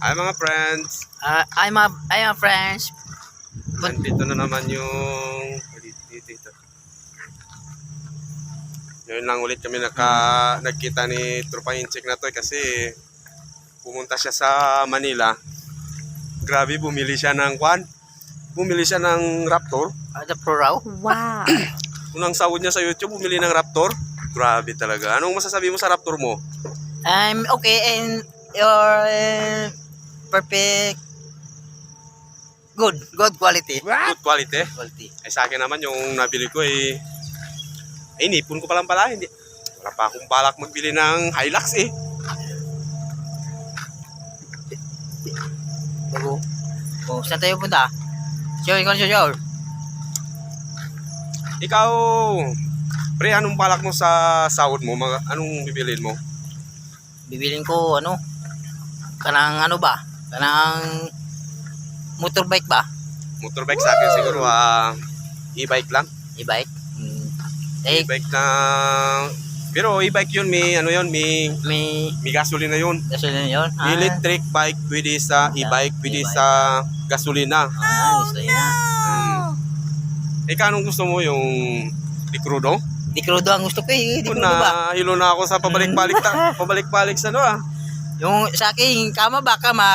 Hi mga friends. I'm a friends. Nandito na naman yung dito. Ngayon lang ulit kami nagkita ni Tropa Incheck na to kasi pumunta siya sa Manila. Grabe, bumili siya ng Raptor. The Pro raw. Wow. Unang sahod niya sa YouTube, bumili ng Raptor. Grabe talaga. Anong masasabi mo sa Raptor mo? I'm okay and you're perfect. Good quality. Good quality. Quality. Ay sa akin naman yung nabili ko ay nipon ko pa lang pala. Hindi. Wala pa akong balak magbili ng Hilux eh. Bago. Oh, saan tayo punta? Sure. Ikaw, pre, anong balak mo sa sahod mo? Anong bibilin mo? Bibilin ko kanang kanang motorbike ba? Motorbike sa akin siguro, e-bike lang. E-bike. E-bike na, pero e-bike yun, may May gasolina yun. gasolina yun. Electric bike pwede sa e-bike, pwede e-bike. sa gasolina. Gusto na. Ikaw, anong gusto mo, yung di crudo? Di crudo ang gusto ko eh. Di crudo ba? Hilo na ako sa pabalik-balik sa Yung sa akin, kama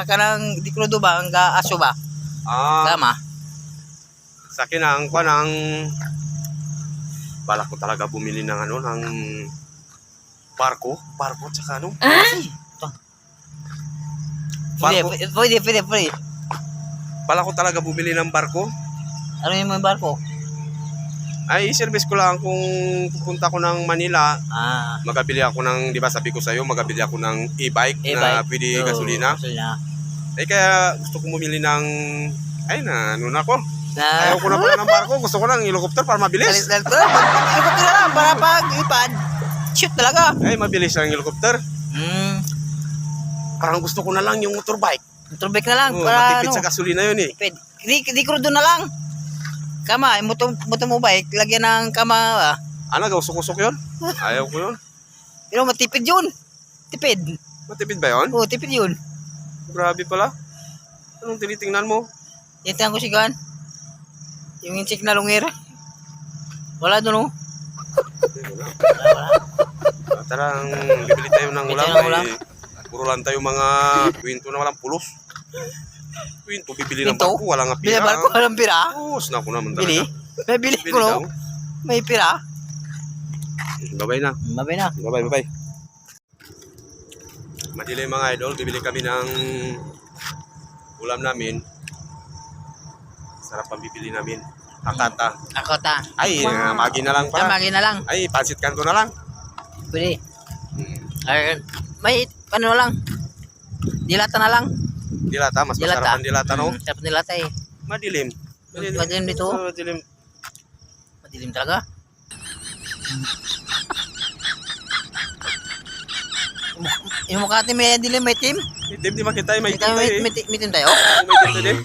kanang di crudo ba? Ang aso ba? Kama. Sa akin ang balak ko talaga bumili ng ng barko tsaka Pwede. balak ko talaga bumili ng barko. Ano yung mga barko? Ay, service ko lang kung pupunta ko ng Manila. Magabili ako ng, di ba sabi ko sa'yo, magabili ako ng e-bike na pwede gasolina. Eh kaya gusto ko bumili ng, ako. Ayaw ko na pala ng barko, gusto ko ng helicopter para mabilis. Helicopter na lang, para pag-ipad. Shoot talaga. Ay, mabilis ang helicopter. Parang gusto ko na lang yung motorbike. Motorbike na lang. Para matipid sa gasolina yun eh. Di crudo na lang. Kama, motorbike, lagyan ng kama. Usok-usok yun? Ayaw ko yun. Pero matipid yun. Tipid. Matipid ba yun? Oo, tipid yun. Grabe pala. Anong tinitingnan mo? Tinitihan ko si Gan. Yung incheck na lungir. Wala doon oh. Tara, bibili tayo ng ulam. Puro lang tayo mga kwento na walang pulos. Kwento, bibili ng barko, walang pira. Bili barko, walang pira? Oo, na ko naman talaga. May bili ko no? May pira? Babay na. Babay. Madilim mga idol, bibili kami ng ulam namin. Sarap ang bibili namin. Akata. Ay, magi na lang pala. Magi na lang. Ay, pansit kanto na lang. Pwede. May lang. Dilata na lang. Dilata, mas masarap ang dilata, no? Sarap dilata eh. Madilim. Madilim dito. Madilim talaga. Yung mukha natin may dilim, may team. May team, di ba kita? May team tayo eh. May team tayo? May team tayo.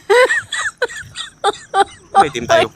May team tayo.